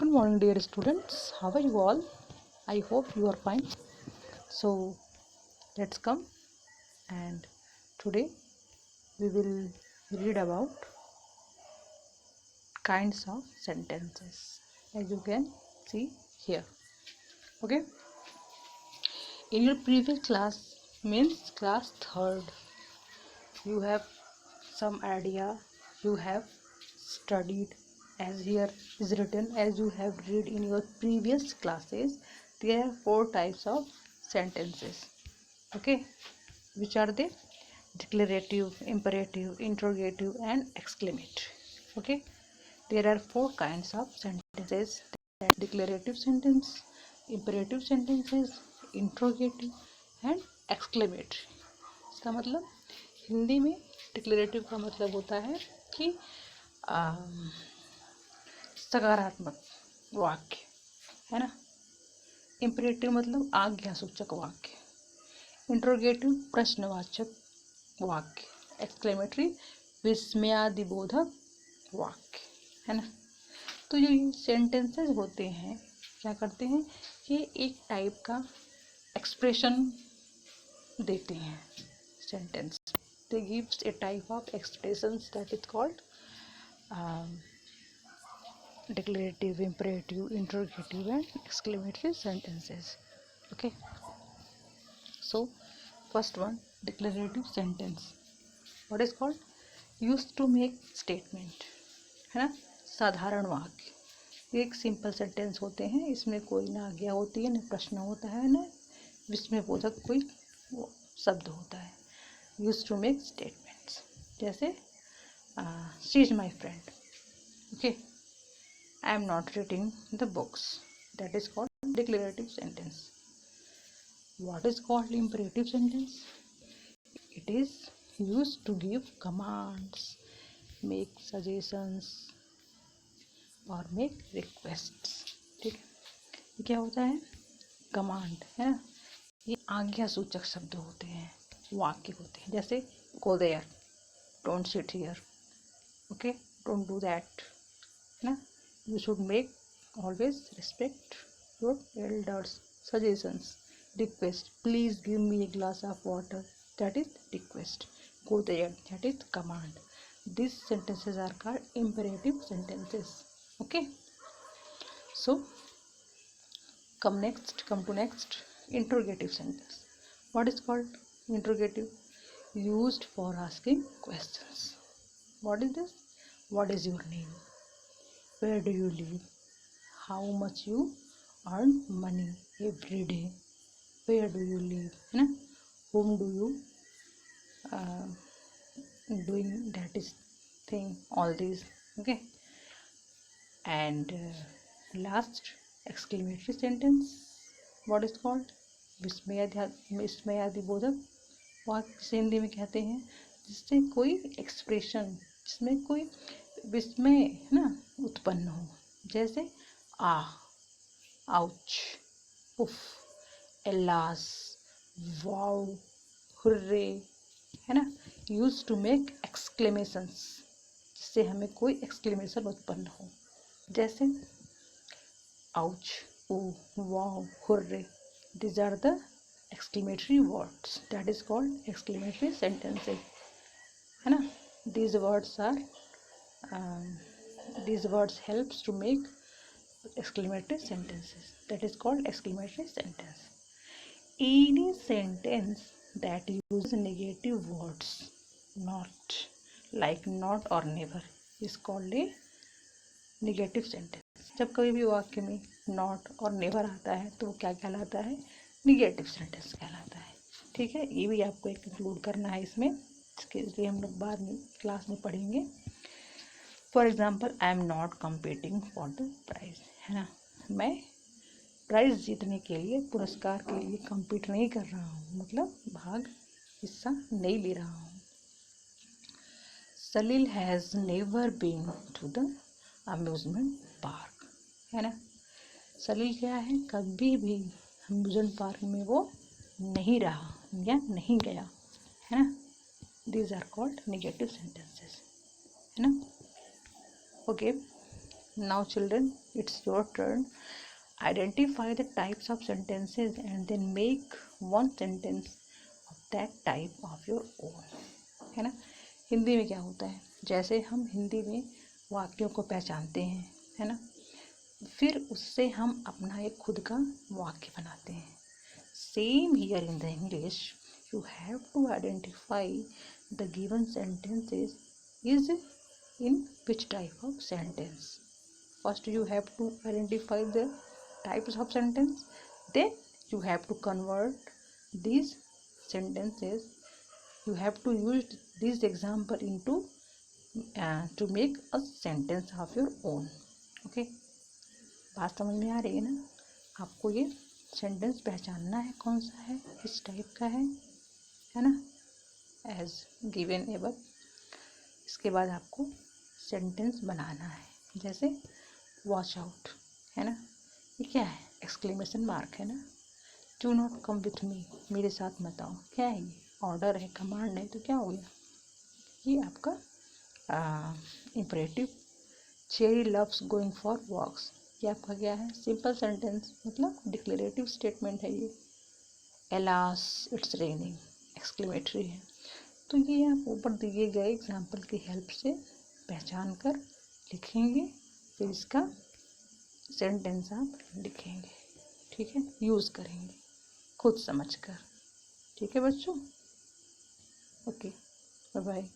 Good morning, dear students. How are you all? I hope you are fine. So, let's come and today we will read about kinds of sentences as you can see here. Okay, in your previous class, means class 3rd, you have some idea, you have studied as here is written, as you have read in your previous classes. There are 4 types of sentences. Okay, which are they? Declarative, imperative, interrogative and exclamatory. Okay, there are 4 kinds of sentences: declarative sentence, imperative sentences, interrogative and exclamatory. इसका मतलब हिंदी में declarative का मतलब होता है कि सकारात्मक वाक्य है ना। इम्परेटिव मतलब आज्ञा सूचक वाक्य, इंट्रोगेटिव प्रश्नवाचक वाक्य, एक्सक्लेमेटरी विस्मयादिबोधक वाक्य है ना। तो जो ये सेंटेंसेस होते हैं क्या करते हैं, ये एक टाइप का एक्सप्रेशन देते हैं। Sentence they gives A type of expressions that is called declarative, imperative, interrogative and exclamatory sentences. Okay, so first one, declarative sentence. What is called? Used to make statement है ना। साधारण वाक्य, एक simple sentence होते हैं, इसमें कोई ना आज्ञा होती है, न प्रश्न होता है, न विस्मयबोधक कोई शब्द होता है। यूज टू मेक स्टेटमेंट्स, जैसे she is my friend, okay, I am not reading the books. That is called declarative sentence. What is called imperative sentence? It is used to give commands, make suggestions और make requests. ठीक है, ये क्या होता है? Command है ना, ये आज्ञा सूचक शब्द होते हैं, वाक्य होते हैं। जैसे go there, don't sit here, okay, don't do that, है ना। You should make always respect your elders. Suggestions, request, please give me a glass of water, that is request. Go there, that is command. These sentences are called imperative sentences. Okay, so come to next, interrogative sentence. What is called interrogative? Used for asking questions. What is this? What is your name? Where do you live? How much you earn money every day? Where do you live? है ना, whom do you doing that is thing, all these. Okay, and last, exclamatory sentence. What is called? विस्मयादिबोधक वाक्य, जिसे हिंदी में कहते हैं जिससे कोई expression, जिसमें कोई विस्मय है ना उत्पन्न हो, जैसे आउच, उफ, एलास, वाओ, हुर्रे, है ना। यूज टू मेक एक्सक्लेमेशंस, जिससे हमें कोई एक्सक्लेमेशन उत्पन्न हो, जैसे ouch, oh, wow, hurray. These are the exclamatory words, that is called exclamatory sentences, है ना। These words helps to make exclamatory sentences, that is called exclamatory sentence. Any sentence that uses negative words, not, like not or never, is called a negative sentence. जब कभी भी वाक्य में not और never आता है तो वो क्या कहलाता है? निगेटिव सेंटेंस कहलाता है। ठीक है, ये भी आपको एक इंक्लूड करना है इसमें, इसके लिए हम लोग बाद में क्लास में पढ़ेंगे। For example, I am not competing for the prize, है ना, मैं प्राइज जीतने के लिए, पुरस्कार के लिए कम्पीट नहीं कर रहा हूँ, मतलब भाग हिस्सा नहीं ले रहा हूँ। Salil has never been to the amusement park, है ना। सलील क्या है? कभी भी अम्यूजमेंट पार्क में वो नहीं रहा या नहीं गया, है ना। These are called negative sentences, है ना। Okay, Now children, it's your turn. Identify the types of sentences and then make one sentence of that type of your own. है ना. हिंदी में क्या होता है, जैसे हम हिंदी में वाक्यों को पहचानते हैं, है ना, फिर उससे हम अपना एक खुद का वाक्य बनाते हैं. Same here in the English, you have to identify the given sentences is in which type of sentence. First you have to identify the types of sentence, then you have to convert these sentences, you have to use this example into to make a sentence of your own. Okay, बात समझ में आ रही है ना. आपको ये sentence पहचानना है कौन सा है, किस टाइप का है ना, एज गिवन एबव. इसके बाद आपको सेंटेंस बनाना है, जैसे वॉच आउट, है ना, ये क्या है, एक्सक्लेमेशन मार्क है ना. Do not come with me, मेरे साथ मत आओ, क्या है ये, ऑर्डर है, कमांड है, तो क्या हो गया, ये आपका imperative. Cherry loves going for walks, ये आपका क्या है, सिंपल सेंटेंस, मतलब डिक्लेरेटिव स्टेटमेंट है ये. एलास इट्स रेनिंग, एक्सक्लेमेटरी है. तो ये आप ऊपर दिए गए एग्जाम्पल की हेल्प से पहचान कर लिखेंगे, फिर इसका सेंटेंस आप लिखेंगे. ठीक है, यूज़ करेंगे खुद समझ कर. ठीक है बच्चों, ओके, बाय बाय.